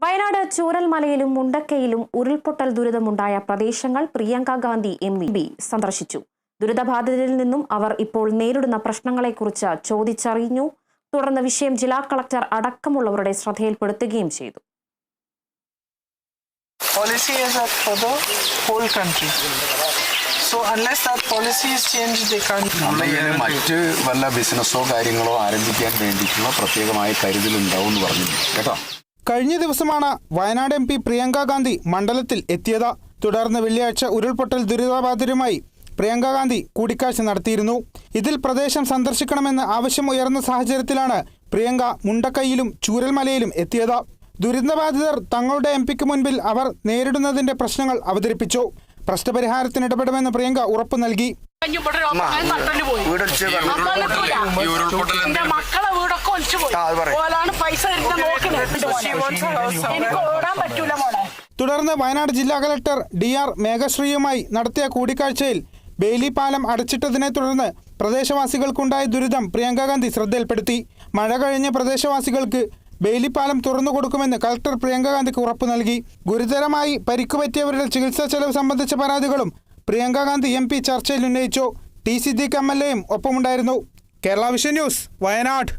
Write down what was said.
വയനാട് ചൂരൽമലയിലും മുണ്ടക്കയിലും ഉരുൾപൊട്ടൽ ദുരിതമുണ്ടായ പ്രദേശങ്ങൾ പ്രിയങ്ക ഗാന്ധി MP സന്ദർശിച്ചു. ദുരിതബാധിതരിൽ നിന്നും അവർ ഇപ്പോൾ നേരിടുന്ന പ്രശ്നങ്ങളെക്കുറിച്ച് ചോദിച്ചറിഞ്ഞു. തുടർന്ന് വിഷയം ജില്ലാ കളക്ടർ അടക്കമുള്ളവരുടെ ശ്രദ്ധയിൽപ്പെടുത്തുകയും ചെയ്തു. Policy is up for the whole country. So unless that policy is changed, they can't. മറ്റ് വല്ല ബിസിനസ്സോ കാര്യങ്ങളോ ആരംഭിക്കാൻ വേണ്ടിയിട്ടുള്ള പ്രത്യേകമായ കരുതലുണ്ടാവും എന്ന് പറഞ്ഞു കേട്ടോ. കഴിഞ്ഞ ദിവസമാണ് വയനാട് MP പ്രിയങ്ക ഗാന്ധി മണ്ഡലത്തിൽ എത്തിയത്. തുടർന്ന് വെള്ളിയാഴ്ച ഉരുൾപൊട്ടൽ ദുരിതബാധിതരുമായി പ്രിയങ്ക ഗാന്ധി കൂടിക്കാഴ്ച നടത്തിയിരുന്നു. ഇതിൽ പ്രദേശം സന്ദർശിക്കണമെന്ന് ആവശ്യം ഉയർന്ന സാഹചര്യത്തിലാണ് പ്രിയങ്ക മുണ്ടക്കയിലും ചൂരൽമലയിലും എത്തിയത്. ദുരിതബാധിതർ തങ്ങളുടെ MPക്ക് മുൻപിൽ അവർ നേരിടുന്നതിന്റെ പ്രശ്നങ്ങൾ അവതരിപ്പിച്ചു. പ്രശ്നപരിഹാരത്തിന് ഇടപെടുമെന്ന് പ്രിയങ്ക ഉറപ്പു നൽകി. തുടർന്ന് വയനാട് ജില്ലാ കളക്ടർ DR മേഘശ്രീയുമായി നടത്തിയ കൂടിക്കാഴ്ചയിൽ ബെയിലി പാലം അടച്ചിട്ടതിനെ തുടർന്ന് പ്രദേശവാസികൾക്കുണ്ടായ ദുരിതം പ്രിയങ്ക ഗാന്ധി ശ്രദ്ധയിൽപ്പെടുത്തി. മഴ കഴിഞ്ഞ് പ്രദേശവാസികൾക്ക് ബെയിലി പാലം തുറന്നു കൊടുക്കുമെന്ന് കളക്ടർ പ്രിയങ്ക ഗാന്ധിക്ക് ഉറപ്പു നൽകി. ഗുരുതരമായി പരിക്കുപറ്റിയവരുടെ ചികിത്സാ ചെലവ് സംബന്ധിച്ച പരാതികളും പ്രിയങ്ക ഗാന്ധി MP ചർച്ചയിൽ ഉന്നയിച്ചു. T. സിദ്ദീഖ് MLAയും ഒപ്പമുണ്ടായിരുന്നു. Kerala vision news, Wayanad.